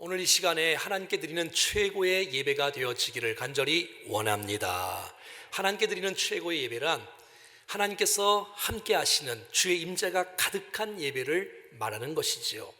오늘 이 시간에 하나님께 드리는 최고의 예배가 되어지기를 간절히 원합니다. 하나님께 드리는 최고의 예배란 하나님께서 함께 하시는 주의 임재가 가득한 예배를 말하는 것이지요.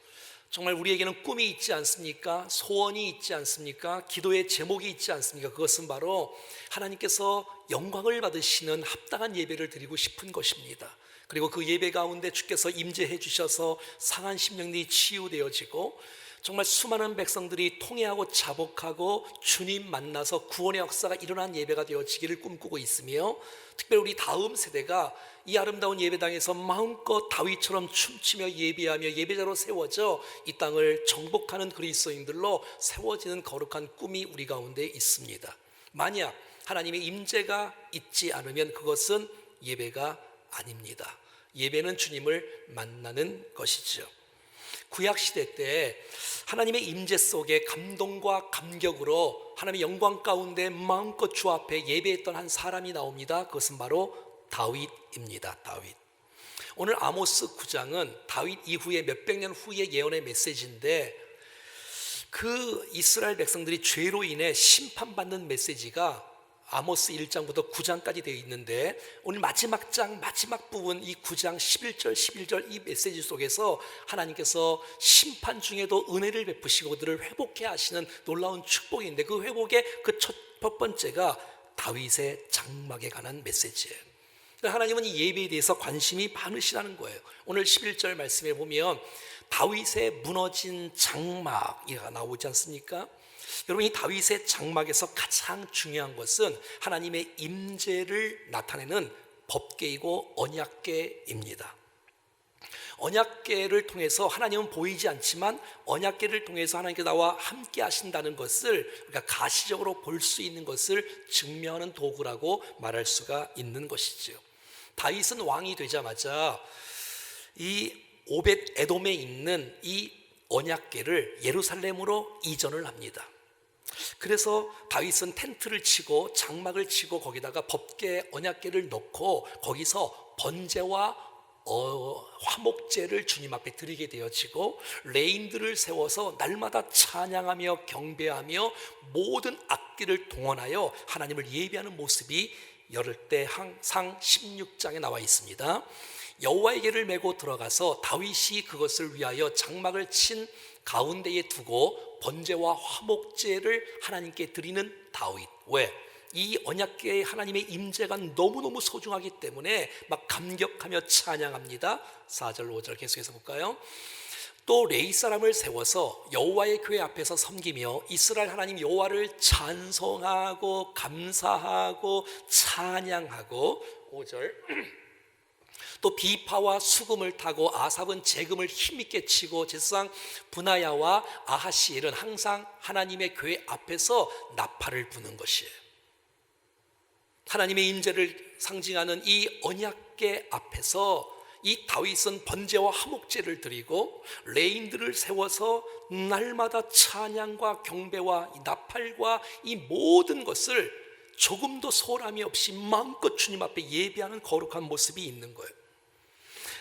정말 우리에게는 꿈이 있지 않습니까? 소원이 있지 않습니까? 기도의 제목이 있지 않습니까? 그것은 바로 하나님께서 영광을 받으시는 합당한 예배를 드리고 싶은 것입니다. 그리고 그 예배 가운데 주께서 임재해 주셔서 상한 심령이 치유되어지고 정말 수많은 백성들이 통회하고 자복하고 주님 만나서 구원의 역사가 일어난 예배가 되어지기를 꿈꾸고 있으며, 특별히 우리 다음 세대가 이 아름다운 예배당에서 마음껏 다윗처럼 춤추며 예배하며 예배자로 세워져 이 땅을 정복하는 그리스도인들로 세워지는 거룩한 꿈이 우리 가운데 있습니다. 만약 하나님의 임재가 있지 않으면 그것은 예배가 아닙니다. 예배는 주님을 만나는 것이죠. 구약시대 때 하나님의 임재 속에 감동과 감격으로 하나님의 영광 가운데 마음껏 주 앞에 예배했던 한 사람이 나옵니다. 그것은 바로 다윗입니다. 다윗. 오늘 아모스 9장은 다윗 이후에 몇백 년 후의 예언의 메시지인데, 그 이스라엘 백성들이 죄로 인해 심판받는 메시지가 아모스 1장부터 9장까지 되어 있는데, 오늘 마지막 장 마지막 부분 이 9장 11절 11절 이 메시지 속에서 하나님께서 심판 중에도 은혜를 베푸시고 그들을 회복해 하시는 놀라운 축복인데, 그 회복의 그 첫 번째가 다윗의 장막에 관한 메시지예요. 하나님은 이 예배에 대해서 관심이 많으시다는 거예요. 오늘 11절 말씀에 보면 다윗의 무너진 장막이 나오지 않습니까? 여러분, 이 다윗의 장막에서 가장 중요한 것은 하나님의 임재를 나타내는 법궤이고 언약궤입니다. 언약궤를 통해서 하나님은 보이지 않지만 언약궤를 통해서 하나님께서 나와 함께 하신다는 것을 우리가 가시적으로 볼 수 있는 것을 증명하는 도구라고 말할 수가 있는 것이죠. 다윗은 왕이 되자마자 이 오벳 에돔에 있는 이 언약궤를 예루살렘으로 이전을 합니다. 그래서 다윗은 텐트를 치고 장막을 치고 거기다가 법궤 언약궤를 넣고 거기서 번제와 화목제를 주님 앞에 드리게 되어지고, 레인들을 세워서 날마다 찬양하며 경배하며 모든 악기를 동원하여 하나님을 예배하는 모습이 열흘 때 항상 16장에 나와 있습니다. 여호와의 궤를 메고 들어가서 다윗이 그것을 위하여 장막을 친 가운데에 두고 번제와 화목제를 하나님께 드리는 다윗. 왜? 이 언약궤에 하나님의 임재가 너무너무 소중하기 때문에 막 감격하며 찬양합니다. 4절 5절 계속해서 볼까요? 또 레위 사람을 세워서 여호와의 궤 앞에서 섬기며 이스라엘 하나님 여호와를 찬송하고 감사하고 찬양하고, 5절 또 비파와 수금을 타고 아삽은 재금을 힘있게 치고 제사장 분하야와 아하시엘은 항상 하나님의 궤 앞에서 나팔을 부는 것이에요. 하나님의 임재를 상징하는 이 언약궤 앞에서 이 다윗은 번제와 화목제를 드리고 레인들을 세워서 날마다 찬양과 경배와 이 나팔과 이 모든 것을 조금도 소홀함이 없이 마음껏 주님 앞에 예배하는 거룩한 모습이 있는 거예요.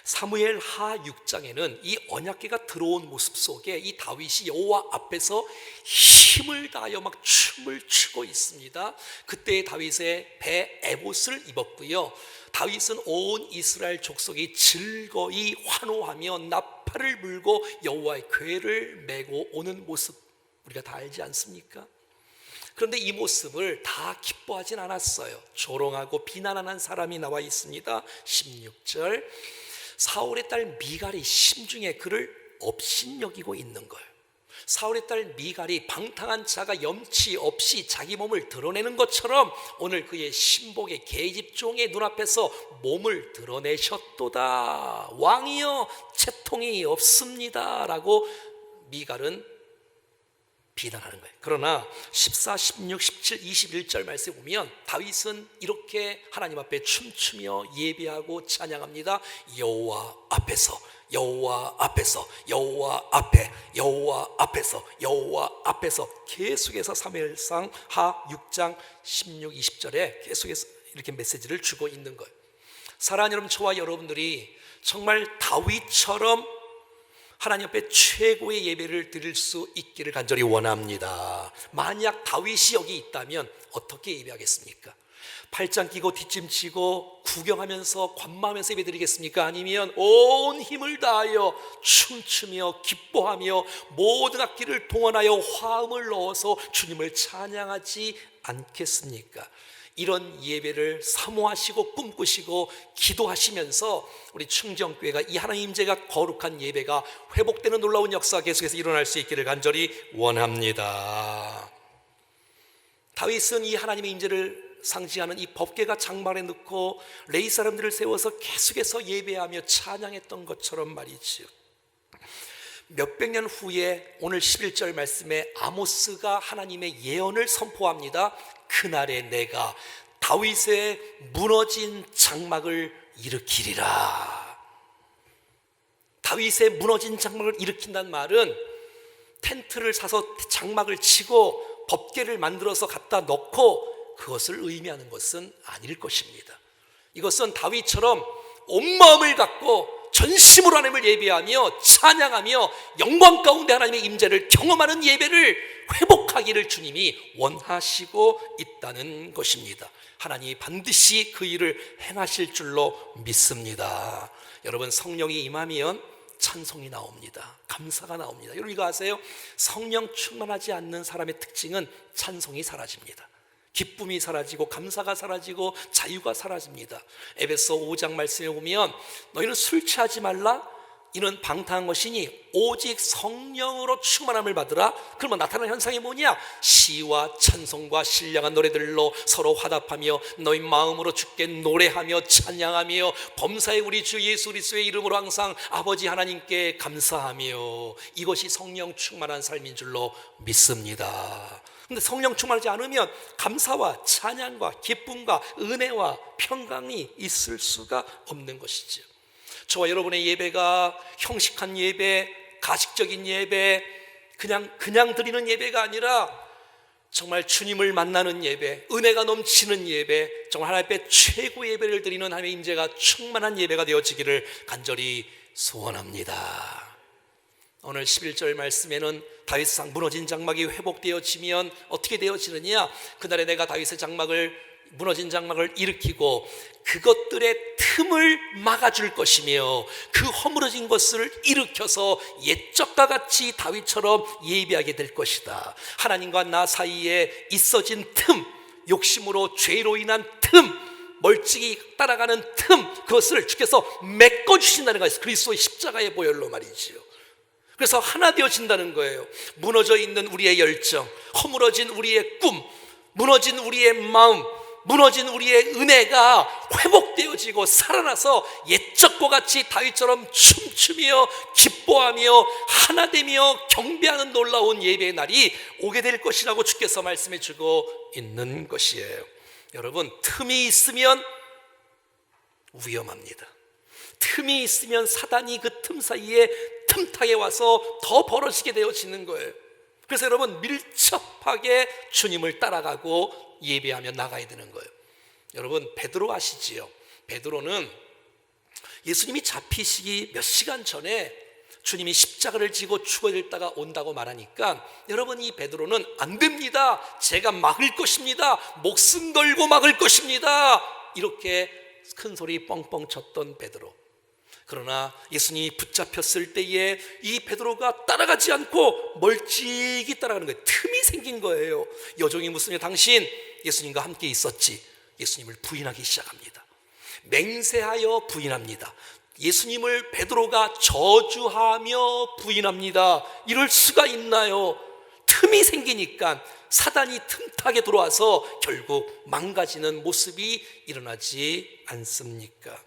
사무엘 하 6장에는 이 언약궤가 들어온 모습 속에 이 다윗이 여호와 앞에서 힘을 다하여 막 춤을 추고 있습니다. 그때 다윗의 배 에봇을 입었고요, 다윗은 온 이스라엘 족속이 즐거이 환호하며 나팔을 불고 여호와의 궤를 메고 오는 모습 우리가 다 알지 않습니까? 그런데 이 모습을 다 기뻐하진 않았어요. 조롱하고 비난하는 사람이 나와 있습니다. 16절 사울의 딸 미갈이 심중에 그를 업신여기고 있는 거예요. 사울의 딸 미갈이 방탕한 자가 염치 없이 자기 몸을 드러내는 것처럼 오늘 그의 신복의 계집종의 눈앞에서 몸을 드러내셨도다. 왕이여 채통이 없습니다 라고 미갈은 비난하는 거예요. 그러나 14, 16, 17, 21절 말씀에 보면 다윗은 이렇게 하나님 앞에 춤추며 예배하고 찬양합니다. 여호와 앞에서, 여호와 앞에서, 여호와 앞에, 여호와 앞에서, 여호와 앞에서 계속해서 사무엘상 하 6장 16, 20절에 계속해서 이렇게 메시지를 주고 있는 거예요. 사랑하는 여러분, 저와 여러분들이 정말 다윗처럼 하나님 앞에 최고의 예배를 드릴 수 있기를 간절히 원합니다. 만약 다윗이 여기 있다면 어떻게 예배하겠습니까? 팔짱 끼고 뒷짐지고 구경하면서 관마하면서 예배 드리겠습니까? 아니면 온 힘을 다하여 춤추며 기뻐하며 모든 악기를 동원하여 화음을 넣어서 주님을 찬양하지 않겠습니까? 이런 예배를 사모하시고 꿈꾸시고 기도하시면서 우리 충정교회가 이 하나님 임재가 거룩한 예배가 회복되는 놀라운 역사가 계속해서 일어날 수 있기를 간절히 원합니다. 다윗은 이 하나님의 임재를 상징하는 이 법궤가 장막에 넣고 레위 사람들을 세워서 계속해서 예배하며 찬양했던 것처럼 말이죠. 몇백 년 후에 오늘 11절 말씀에 아모스가 하나님의 예언을 선포합니다. 그날에 내가 다윗의 무너진 장막을 일으키리라. 다윗의 무너진 장막을 일으킨다는 말은 텐트를 사서 장막을 치고 법궤를 만들어서 갖다 넣고 그것을 의미하는 것은 아닐 것입니다. 이것은 다윗처럼 온 마음을 갖고 전심으로 하나님을 예배하며 찬양하며 영광 가운데 하나님의 임재를 경험하는 예배를 회복하기를 주님이 원하시고 있다는 것입니다. 하나님이 반드시 그 일을 행하실 줄로 믿습니다. 여러분, 성령이 임하면 찬송이 나옵니다. 감사가 나옵니다. 여러분 이거 아세요? 성령 충만하지 않는 사람의 특징은 찬송이 사라집니다. 기쁨이 사라지고 감사가 사라지고 자유가 사라집니다. 에베소 5장 말씀에 보면 너희는 술 취하지 말라, 이는 방탕한 것이니 오직 성령으로 충만함을 받으라. 그러면 나타나는 현상이 뭐냐? 시와 찬송과 신령한 노래들로 서로 화답하며 너희 마음으로 주께 노래하며 찬양하며 범사의 우리 주 예수 그리스도의 이름으로 항상 아버지 하나님께 감사하며, 이것이 성령 충만한 삶인 줄로 믿습니다. 근데 성령 충만하지 않으면 감사와 찬양과 기쁨과 은혜와 평강이 있을 수가 없는 것이죠. 저와 여러분의 예배가 형식한 예배, 가식적인 예배, 그냥 드리는 예배가 아니라 정말 주님을 만나는 예배, 은혜가 넘치는 예배, 정말 하나님 앞에 최고의 예배를 드리는 하나님의 임재가 충만한 예배가 되어지기를 간절히 소원합니다. 오늘 11절 말씀에는 다윗상 무너진 장막이 회복되어지면 어떻게 되어지느냐? 그날에 내가 다윗의 무너진 장막을 일으키고 그것들의 틈을 막아줄 것이며 그 허물어진 것을 일으켜서 옛적과 같이 다윗처럼 예배하게 될 것이다. 하나님과 나 사이에 있어진 틈, 욕심으로 죄로 인한 틈, 멀찍이 따라가는 틈, 그것을 주께서 메꿔주신다는 것이 그리스도의 십자가의 보혈로 말이지요. 그래서 하나 되어진다는 거예요. 무너져 있는 우리의 열정, 허물어진 우리의 꿈, 무너진 우리의 마음, 무너진 우리의 은혜가 회복되어지고 살아나서 옛적과 같이 다윗처럼 춤추며 기뻐하며 하나 되며 경배하는 놀라운 예배의 날이 오게 될 것이라고 주께서 말씀해 주고 있는 것이에요. 여러분, 틈이 있으면 위험합니다. 틈이 있으면 사단이 그 틈 사이에 틈타게 와서 더 벌어지게 되어지는 거예요. 그래서 여러분, 밀접하게 주님을 따라가고 예배하며 나가야 되는 거예요. 여러분, 베드로 아시지요? 베드로는 예수님이 잡히시기 몇 시간 전에 주님이 십자가를 지고 죽어졌다가 온다고 말하니까, 여러분, 이 베드로는 안 됩니다, 제가 막을 것입니다, 목숨 걸고 막을 것입니다, 이렇게 큰 소리 뻥뻥 쳤던 베드로. 그러나 예수님이 붙잡혔을 때에 이 베드로가 따라가지 않고 멀찍이 따라가는 거예요. 틈이 생긴 거예요. 여종이 묻으며 당신 예수님과 함께 있었지? 예수님을 부인하기 시작합니다. 맹세하여 부인합니다. 예수님을 베드로가 저주하며 부인합니다. 이럴 수가 있나요? 틈이 생기니까 사단이 틈타게 들어와서 결국 망가지는 모습이 일어나지 않습니까?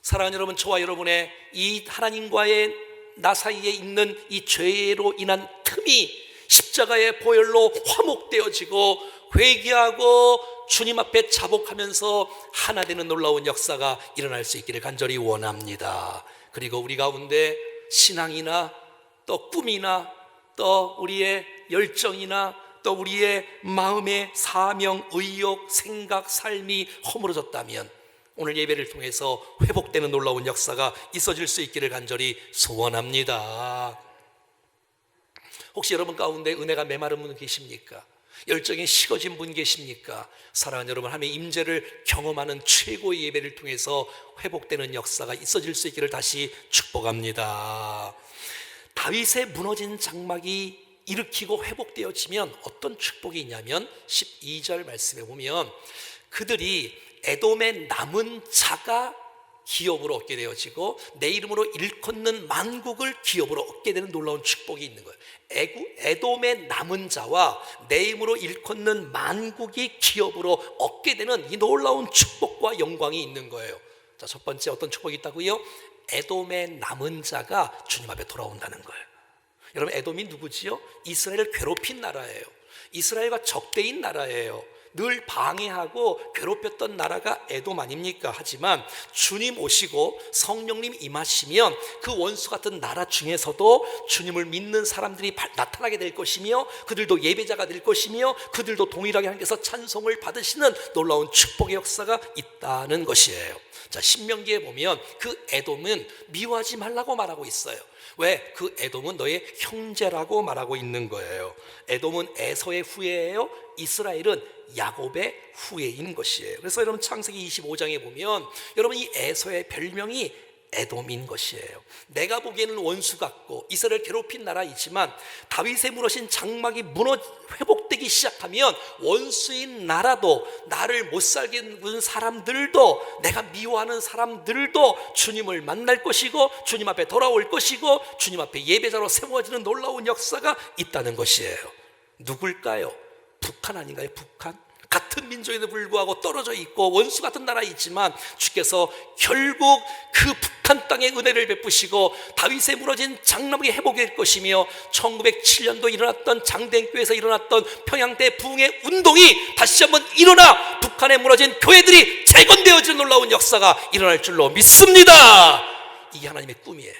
사랑하는 여러분, 저와 여러분의 이 하나님과의 나 사이에 있는 이 죄로 인한 틈이 십자가의 보혈로 화목되어지고 회개하고 주님 앞에 자복하면서 하나 되는 놀라운 역사가 일어날 수 있기를 간절히 원합니다. 그리고 우리 가운데 신앙이나 또 꿈이나 또 우리의 열정이나 또 우리의 마음의 사명, 의욕, 생각, 삶이 허물어졌다면 오늘 예배를 통해서 회복되는 놀라운 역사가 있어질 수 있기를 간절히 소원합니다. 혹시 여러분 가운데 은혜가 메마른 분 계십니까? 열정이 식어진 분 계십니까? 사랑하는 여러분, 하나님의 임재를 경험하는 최고의 예배를 통해서 회복되는 역사가 있어질 수 있기를 다시 축복합니다. 다윗의 무너진 장막이 일으키고 회복되어지면 어떤 축복이 있냐면 12절 말씀에 보면 그들이 에돔의 남은 자가 기업으로 얻게 되어지고 내 이름으로 일컫는 만국을 기업으로 얻게 되는 놀라운 축복이 있는 거예요. 에돔의 남은 자와 내 이름으로 일컫는 만국이 기업으로 얻게 되는 이 놀라운 축복과 영광이 있는 거예요. 자, 첫 번째 어떤 축복이 있다고요? 에돔의 남은 자가 주님 앞에 돌아온다는 거예요. 여러분, 에돔이 누구지요? 이스라엘을 괴롭힌 나라예요. 이스라엘과 적대인 나라예요. 늘 방해하고 괴롭혔던 나라가 에돔 아닙니까? 하지만 주님 오시고 성령님 임하시면 그 원수 같은 나라 중에서도 주님을 믿는 사람들이 나타나게 될 것이며 그들도 예배자가 될 것이며 그들도 동일하게 하나님께서 찬송을 받으시는 놀라운 축복의 역사가 있다는 것이에요. 자, 신명기에 보면 그 에돔은 미워하지 말라고 말하고 있어요. 왜? 그 에돔은 너의 형제라고 말하고 있는 거예요. 에돔은 에서의 후예예요. 이스라엘은 야곱의 후예인 것이에요. 그래서 여러분 창세기 25장에 보면 여러분 이 에서의 별명이 에돔인 것이에요. 내가 보기에는 원수 같고 이스라엘 괴롭힌 나라이지만 다윗의 무너진 장막이 회복되기 시작하면 원수인 나라도 나를 못 살게 군 사람들도 내가 미워하는 사람들도 주님을 만날 것이고 주님 앞에 돌아올 것이고 주님 앞에 예배자로 세워지는 놀라운 역사가 있다는 것이에요. 누굴까요? 북한 아닌가요? 북한? 같은 민족에도 불구하고 떨어져 있고 원수 같은 나라이지만 주께서 결국 그 북한 땅에 은혜를 베푸시고 다윗의 무너진 장막이 회복될 것이며 1907년도 일어났던 장대교회에서 일어났던 평양대 부흥의 운동이 다시 한번 일어나 북한에 무너진 교회들이 재건되어지는 놀라운 역사가 일어날 줄로 믿습니다. 이게 하나님의 꿈이에요.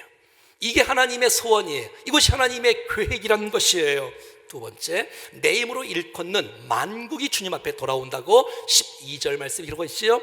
이게 하나님의 소원이에요. 이것이 하나님의 계획이라는 것이에요. 두 번째, 내 이름으로 일컫는 만국이 주님 앞에 돌아온다고 12절 말씀 이러고 있지요.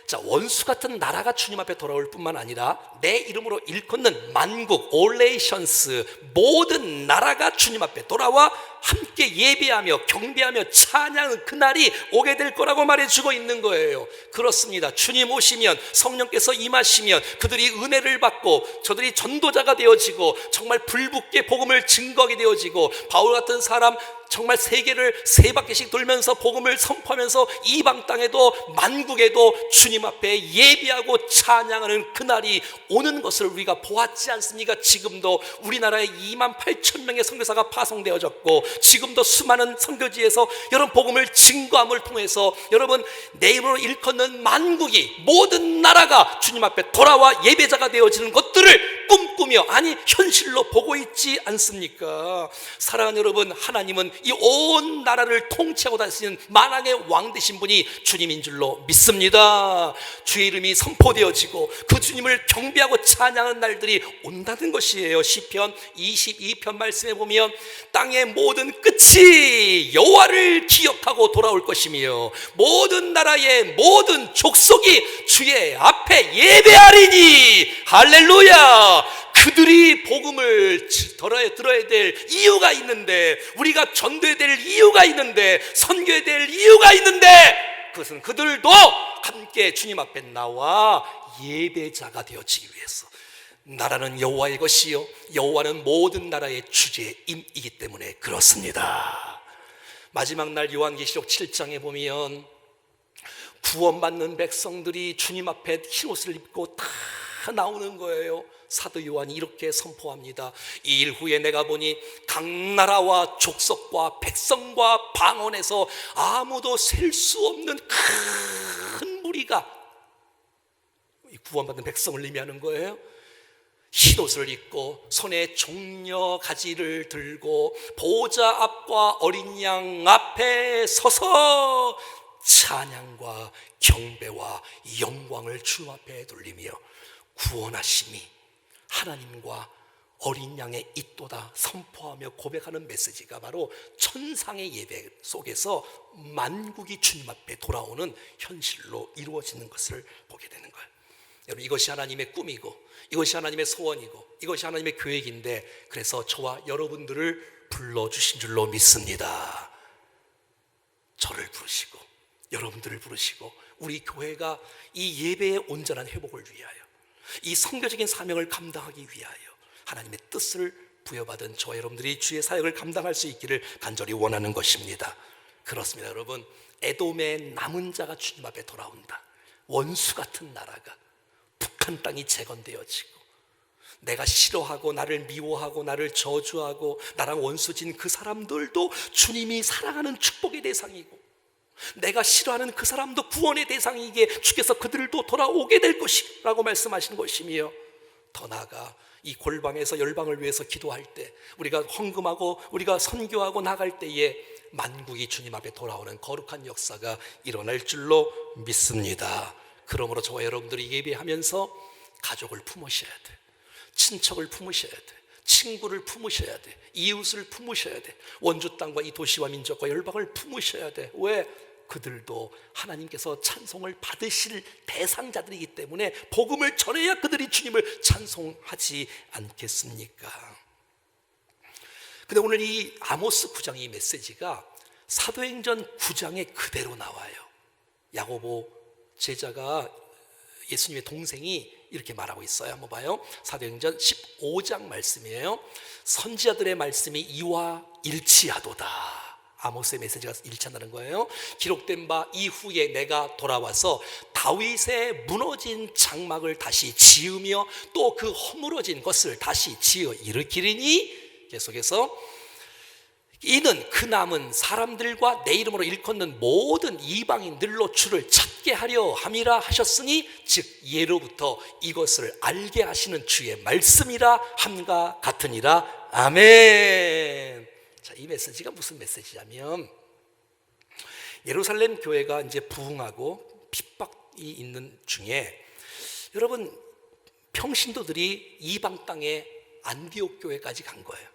자, 원수 같은 나라가 주님 앞에 돌아올 뿐만 아니라 내 이름으로 일컫는 만국, 올레이션스 모든 나라가 주님 앞에 돌아와 함께 예배하며 경배하며 찬양하는 그날이 오게 될 거라고 말해주고 있는 거예요. 그렇습니다. 주님 오시면 성령께서 임하시면 그들이 은혜를 받고 저들이 전도자가 되어지고 정말 불붙게 복음을 증거하게 되어지고 바울 같은 사람 정말 세계를 세 바퀴씩 돌면서 복음을 선포하면서 이방 땅에도 만국에도 주님 앞에 예배하고 찬양하는 그날이 오는 것을 우리가 보았지 않습니까? 지금도 우리나라에 28,000명의 선교사가 파송되어졌고 지금도 수많은 선교지에서 여러분 복음을 증거함을 통해서 여러분 내 이름으로 일컫는 만국이 모든 나라가 주님 앞에 돌아와 예배자가 되어지는 것들을 꿈꾸며 아니 현실로 보고 있지 않습니까? 사랑하는 여러분, 하나님은 이 온 나라를 통치하고 다니시는 만왕의 왕 되신 분이 주님인 줄로 믿습니다. 주의 이름이 선포되어지고 그 주님을 경배하고 찬양하는 날들이 온다는 것이에요. 시편 22편 말씀에 보면 땅의 모든 끝이 여호와를 기억하고 돌아올 것이며 모든 나라의 모든 족속이 주의 앞에 예배하리니 할렐루야. 그들이 복음을 들어야 될 이유가 있는데 우리가 전도해야 될 이유가 있는데 선교해야 될 이유가 있는데 그것은 그들도 함께 주님 앞에 나와 예배자가 되어지기 위해서. 나라는 여호와의 것이요 여호와는 모든 나라의 주제임이기 때문에 그렇습니다. 마지막 날 요한계시록 7장에 보면 구원받는 백성들이 주님 앞에 흰옷을 입고 다 나오는 거예요. 사도 요한이 이렇게 선포합니다. 이 일 후에 내가 보니 각 나라와 족속과 백성과 방언에서 아무도 셀 수 없는 큰 무리가 구원받은 백성을 의미하는 거예요. 흰옷을 입고 손에 종려 가지를 들고 보좌 앞과 어린 양 앞에 서서 찬양과 경배와 영광을 주 앞에 돌리며 구원하심이 하나님과 어린 양의 잇도다 선포하며 고백하는 메시지가 바로 천상의 예배 속에서 만국이 주님 앞에 돌아오는 현실로 이루어지는 것을 보게 되는 거예요. 여러분, 이것이 하나님의 꿈이고 이것이 하나님의 소원이고 이것이 하나님의 계획인데, 그래서 저와 여러분들을 불러주신 줄로 믿습니다. 저를 부르시고 여러분들을 부르시고 우리 교회가 이 예배의 온전한 회복을 위하여, 이 선교적인 사명을 감당하기 위하여 하나님의 뜻을 부여받은 저와 여러분들이 주의 사역을 감당할 수 있기를 간절히 원하는 것입니다. 그렇습니다. 여러분, 에돔의 남은 자가 주님 앞에 돌아온다. 원수 같은 나라가, 북한 땅이 재건되어지고, 내가 싫어하고 나를 미워하고 나를 저주하고 나랑 원수진 그 사람들도 주님이 사랑하는 축복의 대상이고, 내가 싫어하는 그 사람도 구원의 대상이기에 주께서 그들도 돌아오게 될 것이라고 말씀하시는 것이며, 더 나아가 이 골방에서 열방을 위해서 기도할 때, 우리가 헌금하고 우리가 선교하고 나갈 때에 만국이 주님 앞에 돌아오는 거룩한 역사가 일어날 줄로 믿습니다. 그러므로 저와 여러분들이 예배하면서 가족을 품으셔야 돼, 친척을 품으셔야 돼, 친구를 품으셔야 돼, 이웃을 품으셔야 돼, 원주 땅과 이 도시와 민족과 열방을 품으셔야 돼. 왜? 그들도 하나님께서 찬송을 받으실 대상자들이기 때문에 복음을 전해야 그들이 주님을 찬송하지 않겠습니까? 근데 오늘 이 아모스 9장의 이 메시지가 사도행전 9장에 그대로 나와요. 야고보 제자가, 예수님의 동생이 이렇게 말하고 있어요. 한번 봐요. 사도행전 15장 말씀이에요. 선지자들의 말씀이 이와 일치하도다. 아모스의 메시지가 일치한다는 거예요. 기록된 바 이후에 내가 돌아와서 다윗의 무너진 장막을 다시 지으며 또 그 허물어진 것을 다시 지어 일으키리니, 계속해서 이는 그 남은 사람들과 내 이름으로 일컫는 모든 이방인들로 주를 찾게 하려 함이라 하셨으니, 즉 예로부터 이것을 알게 하시는 주의 말씀이라 함과 같으니라. 아멘. 자, 이 메시지가 무슨 메시지냐면, 예루살렘 교회가 이제 부흥하고 핍박이 있는 중에, 여러분, 평신도들이 이방 땅에 안디옥 교회까지 간 거예요.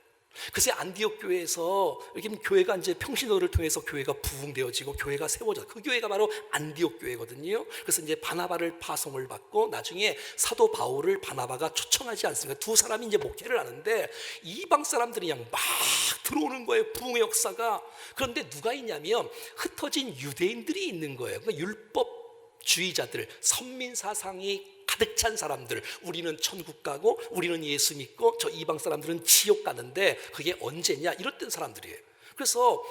그래서 안디옥 교회에서 이렇게 교회가 이제 평신도를 통해서 교회가 부흥되어지고 교회가 세워져, 그 교회가 바로 안디옥 교회거든요. 그래서 이제 바나바를 파송을 받고 나중에 사도 바울을 바나바가 초청하지 않습니까? 두 사람이 이제 목회를 하는데 이방 사람들이 그냥 막 들어오는 거예요, 부흥의 역사가. 그런데 누가 있냐면 흩어진 유대인들이 있는 거예요. 그러니까 율법주의자들, 선민 사상이 가득 찬 사람들, 우리는 천국 가고 우리는 예수 믿고 저 이방 사람들은 지옥 가는데 그게 언제냐, 이랬던 사람들이에요. 그래서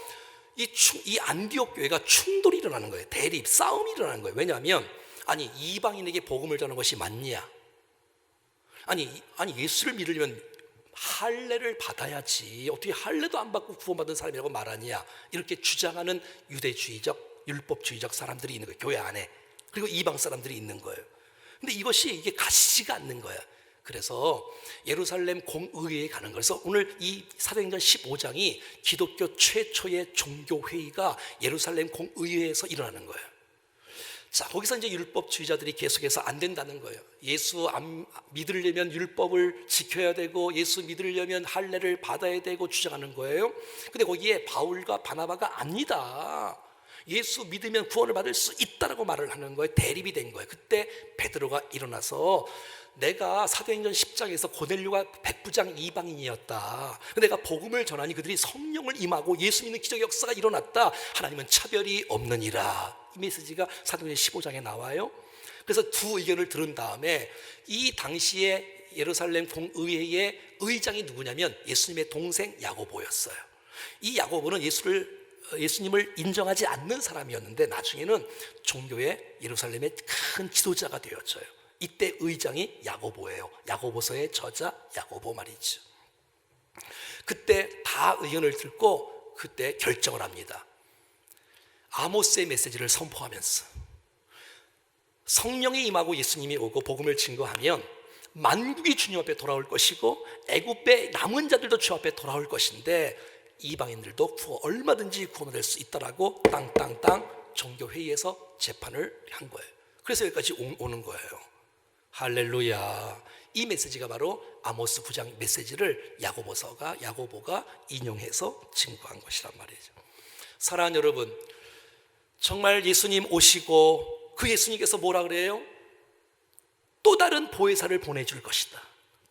이 안디옥 교회가 충돌이 일어나는 거예요. 대립, 싸움이 일어나는 거예요. 왜냐하면 아니 이방인에게 복음을 전하는 것이 맞냐, 아니 예수를 믿으려면 할례를 받아야지, 어떻게 할례도 안 받고 구원받은 사람이라고 말하냐, 이렇게 주장하는 유대주의적, 율법주의적 사람들이 있는 거예요, 교회 안에. 그리고 이방 사람들이 있는 거예요. 근데 이게 가시지가 않는 거야. 그래서 예루살렘 공의회에 가는 거예요. 그래서 오늘 이 사도행전 15장이 기독교 최초의 종교회의가 예루살렘 공의회에서 일어나는 거예요. 자, 거기서 이제 율법주의자들이 계속해서 안 된다는 거예요. 예수 안 믿으려면 율법을 지켜야 되고 예수 믿으려면 할례를 받아야 되고 주장하는 거예요. 근데 거기에 바울과 바나바가 아니다, 예수 믿으면 구원을 받을 수 있다라고 말을 하는 거예요. 대립이 된 거예요. 그때 베드로가 일어나서 내가 사도행전 10장에서 고넬료가 백부장 이방인이었다, 내가 복음을 전하니 그들이 성령을 임하고 예수 믿는 기적의 역사가 일어났다, 하나님은 차별이 없느니라. 이 메시지가 사도행전 15장에 나와요. 그래서 두 의견을 들은 다음에 이 당시에 예루살렘 공의회의 의장이 누구냐면 예수님의 동생 야고보였어요. 이 야고보는 예수님을 인정하지 않는 사람이었는데 나중에는 종교의 예루살렘의 큰 지도자가 되었어요. 이때 의장이 야고보예요. 야고보서의 저자 야고보 말이죠. 그때 다 의견을 듣고 그때 결정을 합니다. 아모스의 메시지를 선포하면서 성령이 임하고 예수님이 오고 복음을 증거하면 만국이 주님 앞에 돌아올 것이고 애굽의 남은 자들도 주 앞에 돌아올 것인데 이방인들도 얼마든지 구원될 수 있다라고 땅땅땅 종교회의에서 재판을 한 거예요. 그래서 여기까지 오는 거예요. 할렐루야. 이 메시지가 바로 아모스 9장 메시지를 야고보가 인용해서 증거한 것이란 말이죠. 사랑하는 여러분, 정말 예수님 오시고 그 예수님께서 뭐라 그래요? 또 다른 보혜사를 보내줄 것이다.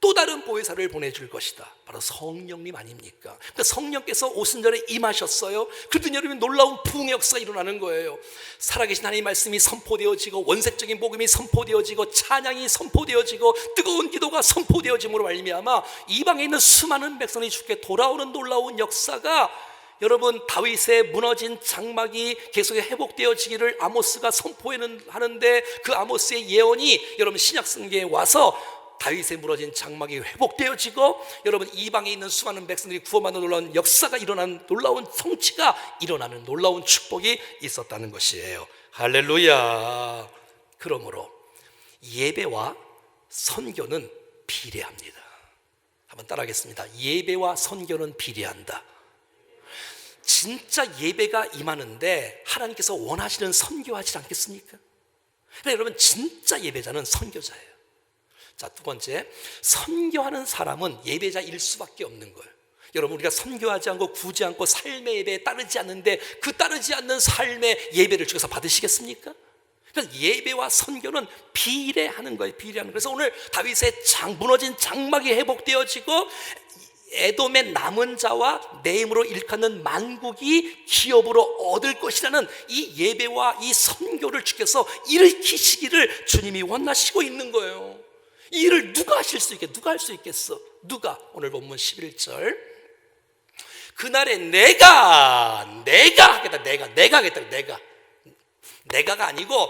또 다른 보혜사를 보내줄 것이다. 바로 성령님 아닙니까? 그러니까 성령께서 오순절에 임하셨어요. 그랬더니 여러분 놀라운 부흥의 역사가 일어나는 거예요. 살아계신 하나님의 말씀이 선포되어지고 원색적인 복음이 선포되어지고 찬양이 선포되어지고 뜨거운 기도가 선포되어짐으로 말미암아 이방에 있는 수많은 백성이 주께 돌아오는 놀라운 역사가 여러분 다윗의 무너진 장막이 계속 회복되어지기를 아모스가 선포하는데 그 아모스의 예언이 여러분 신약성경에 와서 다윗의 무너진 장막이 회복되어지고 여러분 이방에 있는 수많은 백성들이 구원받는 놀라운 역사가 일어나는 놀라운 성취가 일어나는 놀라운 축복이 있었다는 것이에요. 할렐루야. 그러므로 예배와 선교는 비례합니다. 한번 따라하겠습니다. 예배와 선교는 비례한다. 진짜 예배가 임하는데 하나님께서 원하시는 선교하지 않겠습니까? 그러니까 여러분 진짜 예배자는 선교자예요. 자, 두 번째, 선교하는 사람은 예배자일 수밖에 없는 거예요. 여러분 우리가 선교하지 않고 구지 않고 삶의 예배에 따르지 않는데 그 따르지 않는 삶의 예배를 주께서 받으시겠습니까? 그래서 예배와 선교는 비례하는 거예요. 비례하는 거예요. 그래서 오늘 다윗의 무너진 장막이 회복되어지고 에돔의 남은 자와 내 힘으로 일컫는 만국이 기업으로 얻을 것이라는 이 예배와 이 선교를 주께서 일으키시기를 주님이 원하시고 있는 거예요. 이 일을 누가 하실 수 있겠어? 누가 할 수 있겠어? 누가? 오늘 본문 11절 그날에 내가 하겠다. 내가 하겠다. 내가가 아니고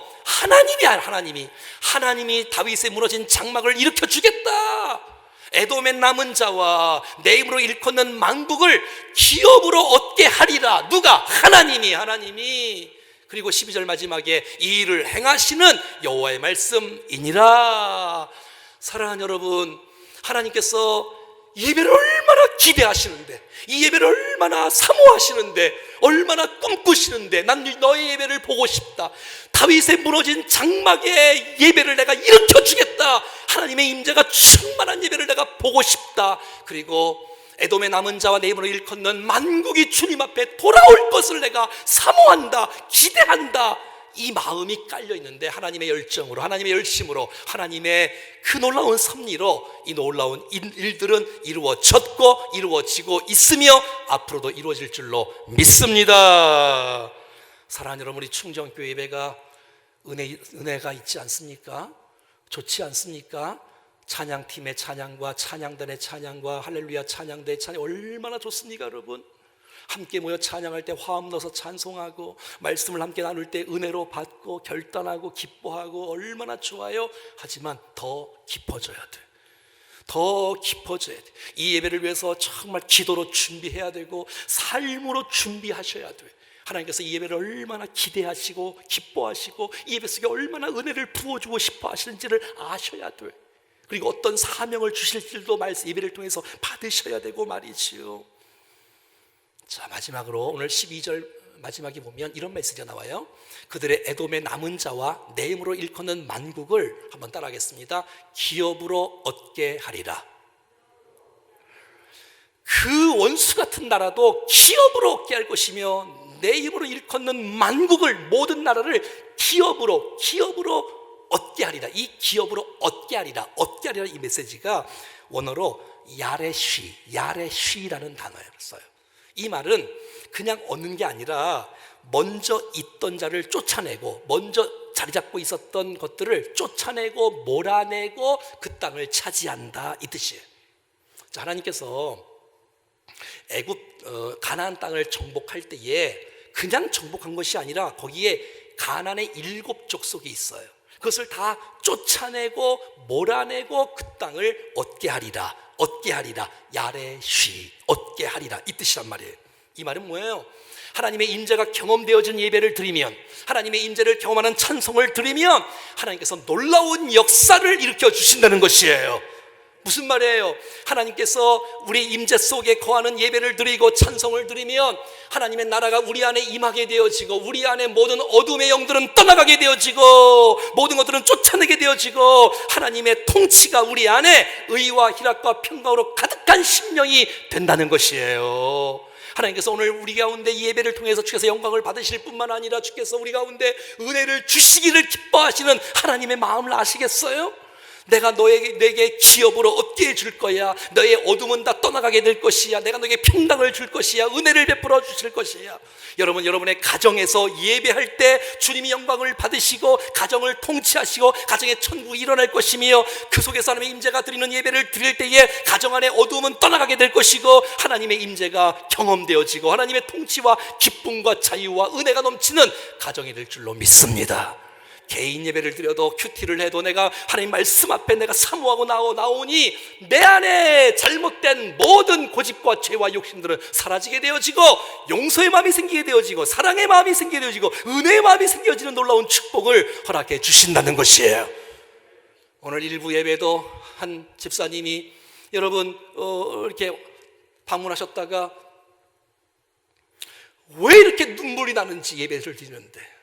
하나님이 다윗의 무너진 장막을 일으켜 주겠다. 에돔의 남은 자와 내 힘으로 일컫는 만국을 기업으로 얻게 하리라. 누가? 하나님이. 그리고 12절 마지막에 이 일을 행하시는 여호와의 말씀이니라. 사랑하는 여러분, 하나님께서 예배를 얼마나 기대하시는데, 이 예배를 얼마나 사모하시는데, 얼마나 꿈꾸시는데, 난 너의 예배를 보고 싶다. 다윗의 무너진 장막의 예배를 내가 일으켜 주겠다. 하나님의 임재가 충만한 예배를 내가 보고 싶다. 그리고 에돔의 남은 자와 내 힘으로 일컫는 만국이 주님 앞에 돌아올 것을 내가 사모한다, 기대한다. 이 마음이 깔려 있는데 하나님의 열정으로, 하나님의 열심으로, 하나님의 그 놀라운 섭리로 이 놀라운 일들은 이루어졌고 이루어지고 있으며 앞으로도 이루어질 줄로 믿습니다. 사랑하는 여러분, 우리 충정교회 예배가 은혜가 있지 않습니까? 좋지 않습니까? 찬양팀의 찬양과 찬양단의 찬양과 할렐루야 찬양대의 찬양 얼마나 좋습니까 여러분? 함께 모여 찬양할 때 화음 넣어서 찬송하고 말씀을 함께 나눌 때 은혜로 받고 결단하고 기뻐하고 얼마나 좋아요. 하지만 더 깊어져야 돼. 더 깊어져야 돼. 이 예배를 위해서 정말 기도로 준비해야 되고 삶으로 준비하셔야 돼. 하나님께서 이 예배를 얼마나 기대하시고 기뻐하시고 이 예배 속에 얼마나 은혜를 부어주고 싶어 하시는지를 아셔야 돼. 그리고 어떤 사명을 주실지도 말씀 예배를 통해서 받으셔야 되고 말이지요. 자, 마지막으로 오늘 12절 마지막에 보면 이런 메시지가 나와요. 그들의 에돔의 남은 자와 내 힘으로 일컫는 만국을 한번 따라하겠습니다. 기업으로 얻게 하리라. 그 원수 같은 나라도 기업으로 얻게 할 것이며 내 힘으로 일컫는 만국을 모든 나라를 기업으로 얻게 하리라. 이 기업으로 얻게 하리라 이 메시지가 원어로 야레쉬라는 단어였어요. 이 말은 그냥 얻는 게 아니라 먼저 있던 자를 쫓아내고 먼저 자리 잡고 있었던 것들을 쫓아내고 몰아내고 그 땅을 차지한다 이 뜻이에요. 자, 하나님께서 가나안 땅을 정복할 때에 그냥 정복한 것이 아니라 거기에 가나안의 7 족속이 있어요. 그것을 다 쫓아내고 몰아내고 그 땅을 얻게 하리라. 야레쉬 얻게 하리라 이 뜻이란 말이에요. 이 말은 뭐예요? 하나님의 임재가 경험되어진 예배를 드리면, 하나님의 임재를 경험하는 찬송을 드리면 하나님께서 놀라운 역사를 일으켜 주신다는 것이에요. 무슨 말이에요? 하나님께서 우리 임재 속에 거하는 예배를 드리고 찬송을 드리면 하나님의 나라가 우리 안에 임하게 되어지고, 우리 안에 모든 어둠의 영들은 떠나가게 되어지고, 모든 것들은 쫓아내게 되어지고, 하나님의 통치가 우리 안에 의와 희락과 평강으로 가득한 심령이 된다는 것이에요. 하나님께서 오늘 우리 가운데 이 예배를 통해서 주께서 영광을 받으실 뿐만 아니라 주께서 우리 가운데 은혜를 주시기를 기뻐하시는 하나님의 마음을 아시겠어요? 내가 내게 기업으로 얻게 해줄 거야. 너의 어둠은 다 떠나가게 될 것이야. 내가 너에게 평강을 줄 것이야. 은혜를 베풀어 주실 것이야. 여러분, 여러분의 가정에서 예배할 때 주님이 영광을 받으시고 가정을 통치하시고 가정의 천국이 일어날 것이며, 그 속에서 하나님의 임재가 드리는 예배를 드릴 때에 가정 안의 어둠은 떠나가게 될 것이고, 하나님의 임재가 경험되어지고 하나님의 통치와 기쁨과 자유와 은혜가 넘치는 가정이 될 줄로 믿습니다. 개인 예배를 드려도 큐티를 해도 내가 하나님 말씀 앞에 내가 사모하고 나오니 내 안에 잘못된 모든 고집과 죄와 욕심들은 사라지게 되어지고, 용서의 마음이 생기게 되어지고, 사랑의 마음이 생기게 되어지고, 은혜의 마음이 생겨지는 놀라운 축복을 허락해 주신다는 것이에요. 오늘 일부 예배도 한 집사님이 여러분 이렇게 방문하셨다가 왜 이렇게 눈물이 나는지 예배를 드리는데,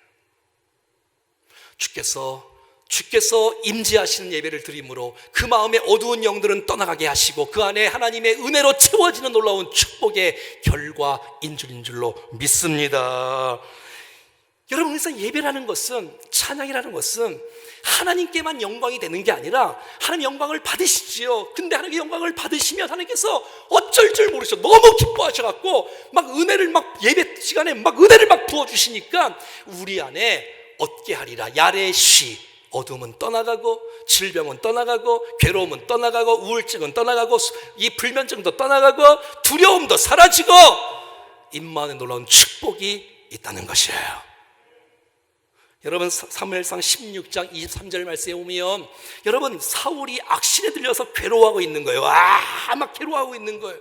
주께서 임재하시는 예배를 드림으로 그 마음의 어두운 영들은 떠나가게 하시고 그 안에 하나님의 은혜로 채워지는 놀라운 축복의 결과인 줄로 믿습니다. 여러분, 그래서 예배라는 것은, 찬양이라는 것은 하나님께만 영광이 되는 게 아니라 하나님 영광을 받으시지요. 근데 하나님의 영광을 받으시면 하나님께서 어쩔 줄 모르셔. 너무 기뻐하셔갖고 막 은혜를 막 예배 시간에 막 은혜를 막 부어주시니까 우리 안에 얻게 하리라. 야레시, 어둠은 떠나가고 질병은 떠나가고 괴로움은 떠나가고 우울증은 떠나가고 이 불면증도 떠나가고 두려움도 사라지고 임마누엘 놀라운 축복이 있다는 것이에요. 여러분, 사무엘상 16장 23절 말씀에 보면 여러분, 사울이 악신에 들려서 괴로워하고 있는 거예요. 막 괴로워하고 있는 거예요.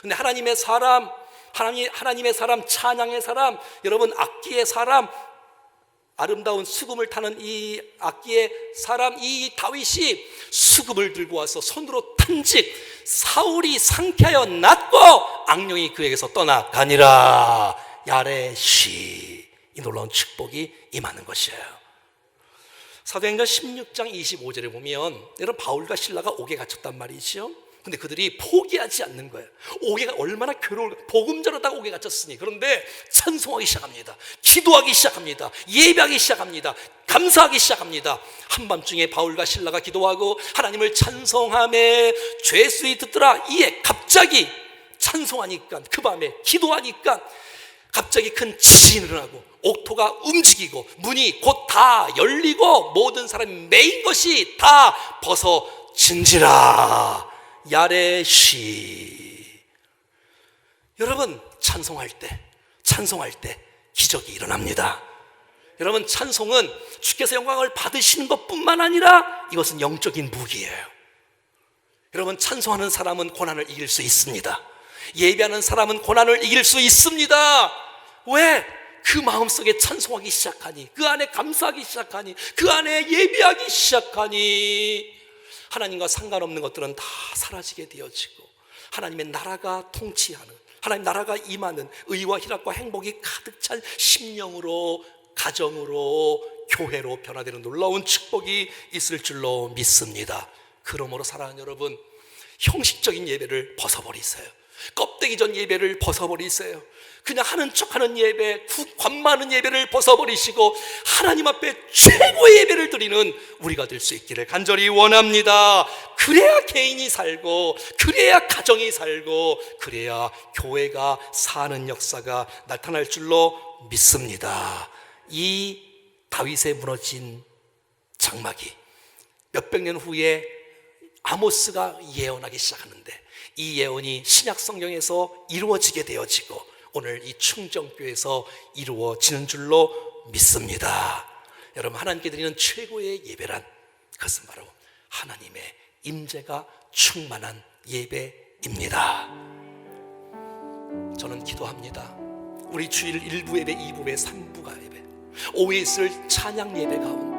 근데 하나님의 사람, 찬양의 사람, 여러분 악기의 사람, 아름다운 수금을 타는 이 악기의 사람, 이 다윗이 수금을 들고 와서 손으로 탄즉 사울이 상쾌하여 낫고 악령이 그에게서 떠나가니라. 야레시, 이 놀라운 축복이 임하는 것이에요. 사도행전 16장 25절에 보면 여러분, 바울과 실라가 옥에 갇혔단 말이죠. 근데 그들이 포기하지 않는 거예요. 옥에가 얼마나 괴로울까. 복음 전하다가 옥에 갇혔으니. 그런데 찬송하기 시작합니다. 기도하기 시작합니다. 예배하기 시작합니다. 감사하기 시작합니다. 한밤중에 바울과 실라가 기도하고 하나님을 찬송하며 죄수이 듣더라. 이에 갑자기 찬송하니까, 그 밤에 기도하니까 갑자기 큰 지진이 일어나고 옥토가 움직이고 문이 곧 다 열리고 모든 사람이 메인 것이 다 벗어진지라. 야레시. 여러분, 찬송할 때 기적이 일어납니다. 여러분, 찬송은 주께서 영광을 받으시는 것뿐만 아니라 이것은 영적인 무기예요. 여러분, 찬송하는 사람은 고난을 이길 수 있습니다. 예배하는 사람은 고난을 이길 수 있습니다. 왜? 그 마음속에 찬송하기 시작하니, 그 안에 감사하기 시작하니, 그 안에 예배하기 시작하니 하나님과 상관없는 것들은 다 사라지게 되어지고 하나님의 나라가 통치하는, 하나님 나라가 임하는 의와 희락과 행복이 가득 찬 심령으로, 가정으로, 교회로 변화되는 놀라운 축복이 있을 줄로 믿습니다. 그러므로 사랑하는 여러분, 형식적인 예배를 벗어버리세요. 껍데기 전 예배를 벗어버리세요. 그냥 하는 척하는 예배, 관마하는 예배를 벗어버리시고 하나님 앞에 최고의 예배를 드리는 우리가 될 수 있기를 간절히 원합니다. 그래야 개인이 살고, 그래야 가정이 살고, 그래야 교회가 사는 역사가 나타날 줄로 믿습니다. 이 다윗의 무너진 장막이 몇백 년 후에 아모스가 예언하기 시작하는데 이 예언이 신약 성경에서 이루어지게 되어지고 오늘 이 충정교회에서 이루어지는 줄로 믿습니다. 여러분, 하나님께 드리는 최고의 예배란 그것은 바로 하나님의 임재가 충만한 예배입니다. 저는 기도합니다. 우리 주일 1부 예배, 2부 예배, 3부가 예배, 오후에 있을 찬양 예배 가운데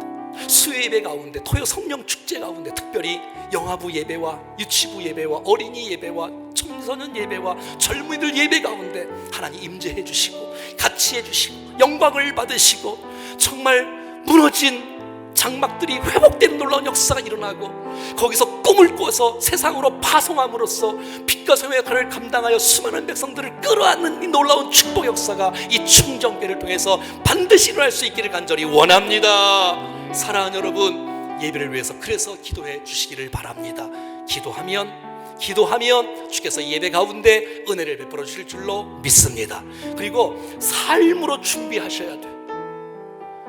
수요 예배 가운데, 토요 성령 축제 가운데 특별히 영아부 예배와 유치부 예배와 어린이 예배와 청소년 예배와 젊은이들 예배 가운데 하나님 임재해 주시고 같이 해주시고 영광을 받으시고 정말 무너진 장막들이 회복되는 놀라운 역사가 일어나고 거기서 꿈을 꾸어서 세상으로 파송함으로써 빛과 소금의 역할을 감당하여 수많은 백성들을 끌어안는 이 놀라운 축복 역사가 이 충정교회를 통해서 반드시 일어날 수 있기를 간절히 원합니다. 사랑하는 여러분, 예배를 위해서 그래서 기도해 주시기를 바랍니다. 기도하면 주께서 예배 가운데 은혜를 베풀어 주실 줄로 믿습니다. 그리고 삶으로 준비하셔야 돼요.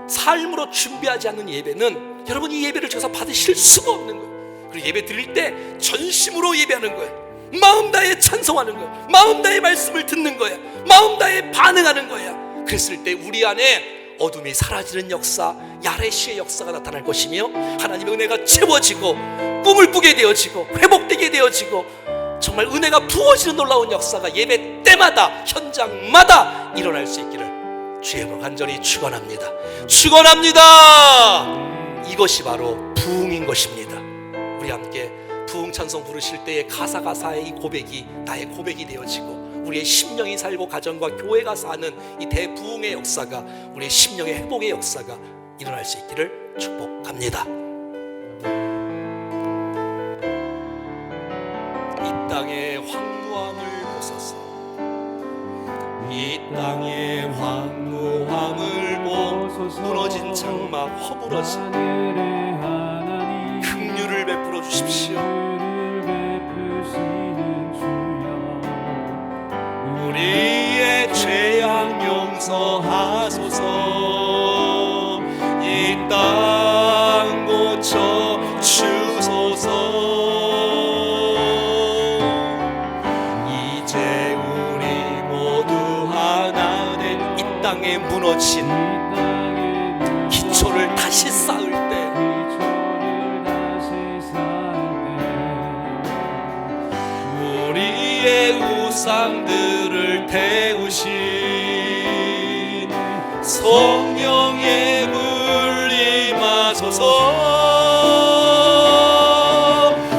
삶으로 준비하지 않는 예배는 여러분 이 예배를 주께서 받으실 수가 없는 거예요. 그리고 예배 드릴 때 전심으로 예배하는 거예요. 마음 다해 찬송하는 거예요. 마음 다해 말씀을 듣는 거예요. 마음 다해 반응하는 거예요. 그랬을 때 우리 안에 어둠이 사라지는 역사, 야레시의 역사가 나타날 것이며 하나님의 은혜가 채워지고 꿈을 꾸게 되어지고 회복되게 되어지고 정말 은혜가 부어지는 놀라운 역사가 예배 때마다 현장마다 일어날 수 있기를 주의 이름으로 간절히 축원합니다. 이것이 바로 부흥인 것입니다. 우리 함께 부흥 찬송 부르실 때의 가사의 이 고백이 나의 고백이 되어지고 우리의 심령이 살고 가정과 교회가 사는 이 대부흥의 역사가 우리의 심령의 회복의 역사가 일어날 수 있기를 축복합니다. 이 땅의 황무함을 보소서. 이 땅의 황무함을 보소서. 무너진 장막 허물어진 긍휼을 베풀어 주십시오. 우리의 죄악 용서하소서. 이 땅 고쳐 주소서. 이제 우리 모두 하나 된 이 땅에 무너진 기초를 다시 쌓을 때 우리의 우상들을 태우신 성령의 물 임하소서.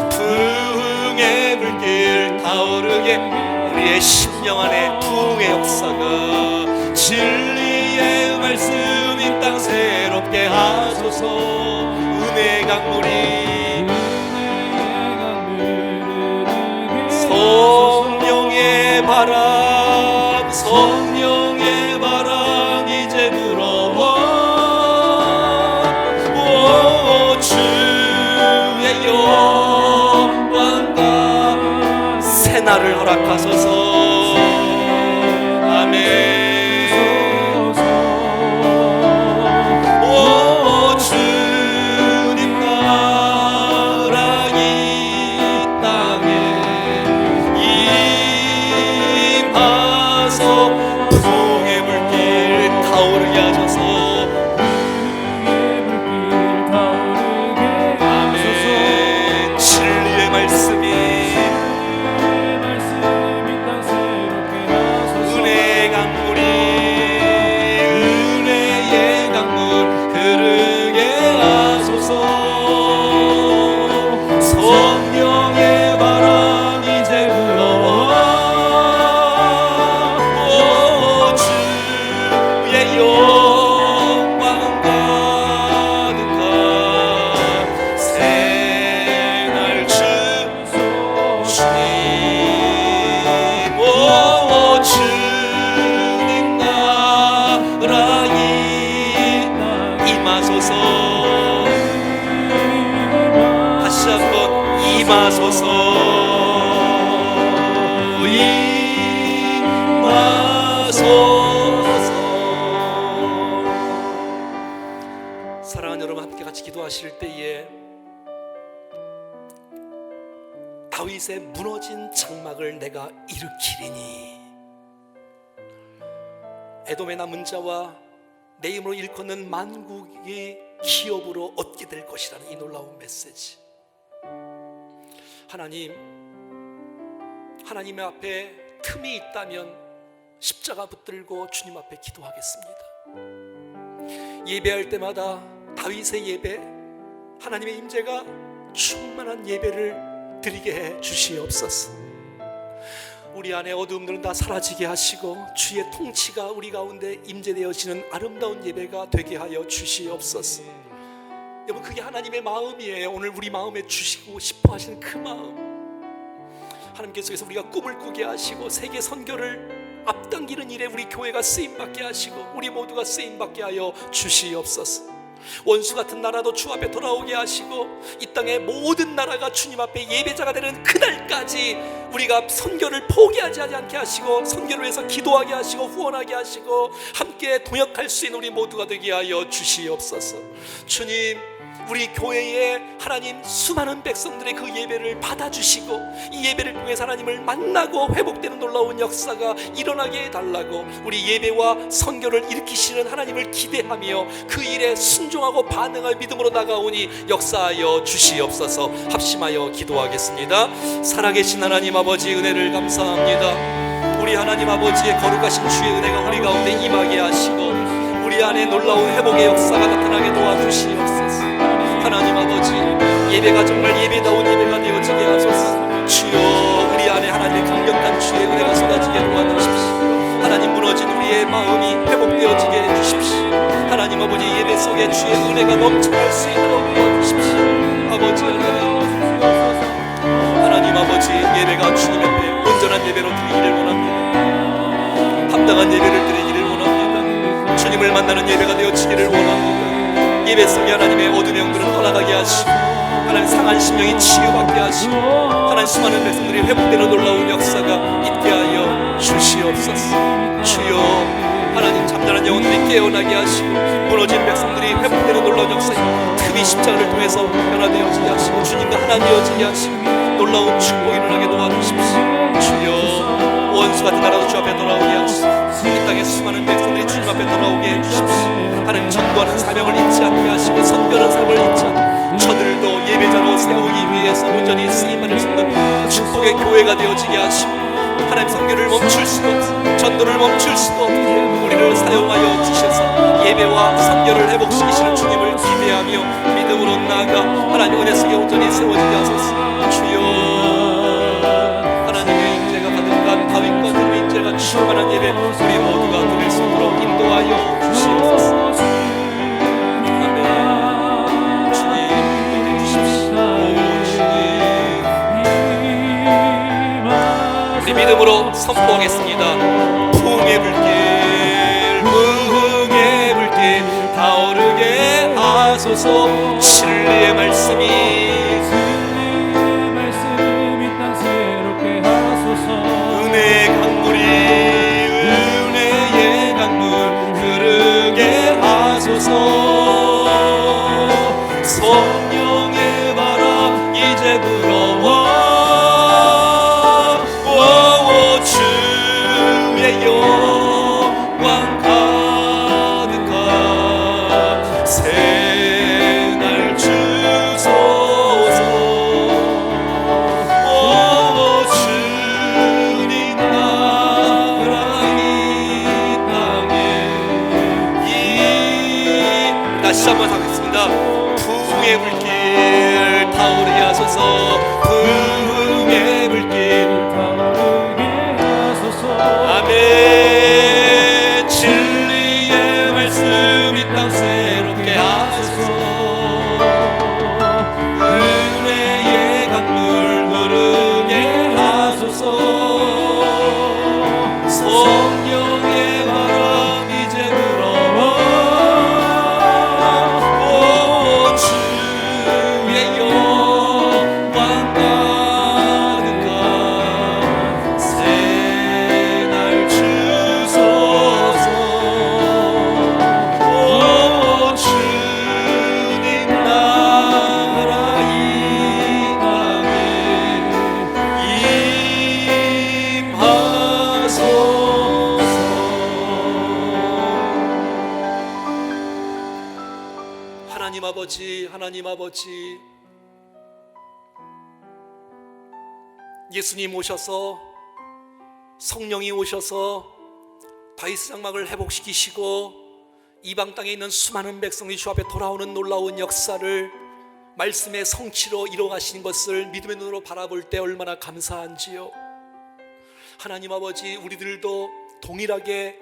부흥의 불길 타오르게 우리의 심령 안에 부흥의 역사가 진리의 말씀 이 땅 새롭게 하소서. 은혜의 강물이 성령의 바람 성령의 바람 이제 불어와. 오 주의 영광과 새날을 허락하소서. 아멘. 오 주님 나라 이 땅에 임하소. 부흥의 불길 타오르게 하소서. 아멘. 진리의 말씀이 은혜의 강물이 은혜의 강물 흐르게 하소서. 성령의 바람 이제 불어와. 오 주의 영광 가득한 새날 주님. 오 주님 나라 임하소서. 다시 한번 임하소서. 임하소서. 사랑하는 여러분, 함께 같이 기도하실 때에 다윗의 무너진 장막을 내가 일으키리니 에돔의 남은 자와 내 이름으로 일컫는 만국이 기업으로 얻게 될 것이라는 이 놀라운 메시지. 하나님의 앞에 틈이 있다면 십자가 붙들고 주님 앞에 기도하겠습니다. 예배할 때마다 다윗의 예배, 하나님의 임재가 충만한 예배를 드리게 해 주시옵소서. 우리 안에 어두움들은 다 사라지게 하시고 주의 통치가 우리 가운데 임재되어지는 아름다운 예배가 되게 하여 주시옵소서. 여러분, 그게 하나님의 마음이에요. 오늘 우리 마음에 주시고 싶어 하시는 그 마음, 하나님 계속해서 우리가 꿈을 꾸게 하시고 세계 선교를 앞당기는 일에 우리 교회가 쓰임받게 하시고 우리 모두가 쓰임받게 하여 주시옵소서. 원수 같은 나라도 주 앞에 돌아오게 하시고 이 땅의 모든 나라가 주님 앞에 예배자가 되는 그날까지 우리가 선교를 포기하지 않게 하시고 선교를 위해서 기도하게 하시고 후원하게 하시고 함께 동역할 수 있는 우리 모두가 되게 하여 주시옵소서. 주님, 우리 교회에 하나님 수많은 백성들의 그 예배를 받아주시고 이 예배를 통해서 하나님을 만나고 회복되는 놀라운 역사가 일어나게 해달라고 우리 예배와 선교를 일으키시는 하나님을 기대하며 그 일에 순종하고 반응할 믿음으로 나가오니 역사하여 주시옵소서. 합심하여 기도하겠습니다. 살아계신 하나님 아버지, 은혜를 감사합니다. 우리 하나님 아버지의 거룩하신 주의 은혜가 우리 가운데 임하게 하시고 우리 안에 놀라운 회복의 역사가 나타나게 도와주시옵소서. 하나님 아버지, 예배가 정말 예배다운 예배가 되어지게 하소서. 주여, 우리 안에 하나님의 강력한 주의 은혜가 쏟아지게 도와주십시오. 하나님, 무너진 우리의 마음이 회복되어지게 해주십시오. 하나님 아버지, 예배 속에 주의 은혜가 넘쳐날 수 있도록 도와주십시오. 아버지 하나님 아버지, 예배가 주님 앞에 온전한 예배로 드리기를 원합니다. 합당한 예배를 드리기를 원합니다. 주님을 만나는 예배가 되어지기를 원합니다. 예배 속에 하나님의 어둠의 영들을 떠나가게 하시고 하나님 상한 심령이 치유받게 하시고 하나님 수많은 백성들이 회복되는 놀라운 역사가 있게 하여 주시옵소서. 주여, 하나님 잠자는 영혼들이 깨어나게 하시고 무너진 백성들이 회복되는 놀라운 역사, 틈이 십자가를 통해서 변화되어지게 하시고 주님과 하나 되어지게 하시고 놀라운 축복이 일어나게 도와주십시오. 주여, 원수 같은 나라도 주 앞에 돌아오게 하시고 이 땅의 수많은 백성들이 주님 앞에 돌아오게 해주십시오. 하나님, 전도하는 사명을 잊지 않게 하시고 선교하는 사명을 잊지 않고 저들도 예배자로 세우기 위해서 온전히 쓰임받을 수 있는 축복의 교회가 되어지게 하시고 하나님, 선교를 멈출 수도 없고 전도를 멈출 수도 없고 우리를 사용하여 주셔서 예배와 선교를 회복시키시는 주님을 기대하며 믿음으로 나아가 하나님 은혜 속에 온전히 세워지게 하소서. 주여, 하나님의 인재가 가득한 다윗과 그 인재가 충만한 예배 우리 모두가 드릴 수 있도록 인도하여 주시옵소서. 아멘. 주님, 인도해 주십시오. 우리 믿음으로 선포하겠습니다. 풍의 불길, 무흥의 불길 타오르게 하소서. 진리의 말씀이 땅 새롭게 하소서. 은혜의 강물이 은혜의 강물 흐르게 하소서. 성령의 바람 이제 불어와 주의 영광 가득한 새날 주소서. 주님 나라 이 땅에 다시 한번 하겠습니다. 풍의 불길 타오르게 하소서. 풍의 불길 아멘. 진리의 말씀 이 땅 새롭게 하소서. 은혜의 강물 흐르게 하소서. 성령의 바람 이제 불어와 주의 영광 가득한 하나님 아버지, 예수님 오셔서 성령이 오셔서 다윗 장막을 회복시키시고 이방 땅에 있는 수많은 백성이 주 앞에 돌아오는 놀라운 역사를 말씀의 성취로 이뤄가시는 것을 믿음의 눈으로 바라볼 때 얼마나 감사한지요. 하나님 아버지, 우리들도 동일하게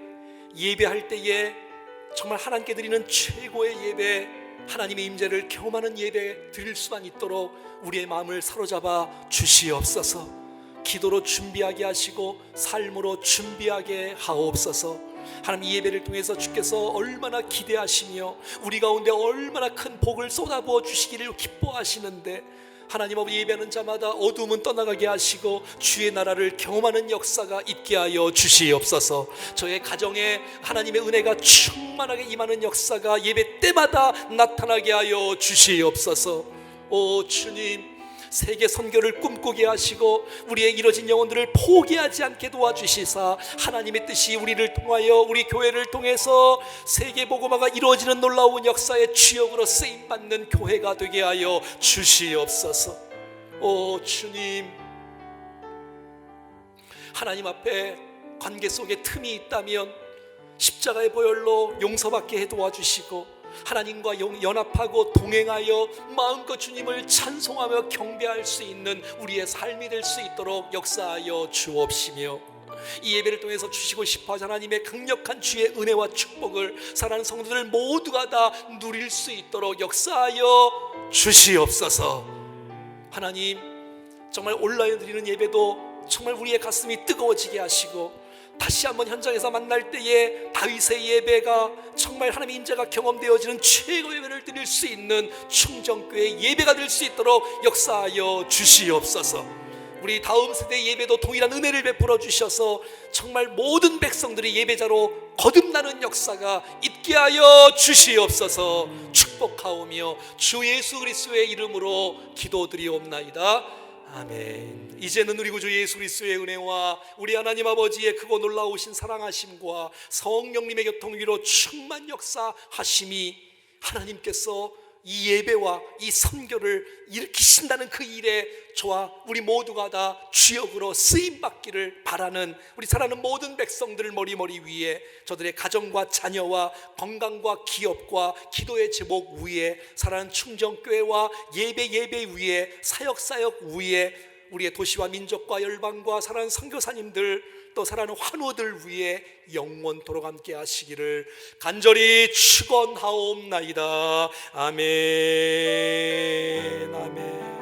예배할 때에 정말 하나님께 드리는 최고의 예배, 하나님의 임재를 경험하는 예배 드릴 수만 있도록 우리의 마음을 사로잡아 주시옵소서. 기도로 준비하게 하시고 삶으로 준비하게 하옵소서. 하나님, 이 예배를 통해서 주께서 얼마나 기대하시며 우리 가운데 얼마나 큰 복을 쏟아부어 주시기를 기뻐하시는데, 하나님 아버지, 예배하는 자마다 어두움은 떠나가게 하시고 주의 나라를 경험하는 역사가 있게 하여 주시옵소서. 저의 가정에 하나님의 은혜가 충만하게 임하는 역사가 예배 때마다 나타나게 하여 주시옵소서. 오 주님, 세계 선교를 꿈꾸게 하시고 우리의 이뤄진 영혼들을 포기하지 않게 도와주시사 하나님의 뜻이 우리를 통하여 우리 교회를 통해서 세계 복음화가 이루어지는 놀라운 역사의 주역으로 쓰임받는 교회가 되게 하여 주시옵소서. 오 주님, 하나님 앞에 관계 속에 틈이 있다면 십자가의 보혈로 용서받게 해 도와주시고 하나님과 연합하고 동행하여 마음껏 주님을 찬송하며 경배할 수 있는 우리의 삶이 될 수 있도록 역사하여 주옵시며, 이 예배를 통해서 주시고 싶어 하나님의 강력한 주의 은혜와 축복을 사랑하는 성도들 모두가 다 누릴 수 있도록 역사하여 주시옵소서. 하나님, 정말 온라인 드리는 예배도 정말 우리의 가슴이 뜨거워지게 하시고 다시 한번 현장에서 만날 때에 다윗의 예배가 정말 하나님의 인자가 경험되어지는 최고의 예배를 드릴 수 있는 충정교회의 예배가 될 수 있도록 역사하여 주시옵소서. 우리 다음 세대의 예배도 동일한 은혜를 베풀어 주셔서 정말 모든 백성들이 예배자로 거듭나는 역사가 있게 하여 주시옵소서. 축복하오며 주 예수 그리스도의 이름으로 기도드리옵나이다. 아멘. 이제는 우리 구주 예수 그리스도의 은혜와 우리 하나님 아버지의 크고 놀라우신 사랑하심과 성령님의 교통 위로 충만 역사하심이 하나님께서 이 예배와 이 선교를 일으키신다는 그 일에 저와 우리 모두가 다 주역으로 쓰임받기를 바라는 우리 사랑하는 모든 백성들을 머리머리 위에, 저들의 가정과 자녀와 건강과 기업과 기도의 제목 위에, 사랑하는 충정교회와 예배 위에, 사역 위에, 우리의 도시와 민족과 열방과 사랑하는 선교사님들 또 사랑하는 환우들 위해 영원토록 함께 하시기를 간절히 축원하옵나이다. 아멘. 아멘.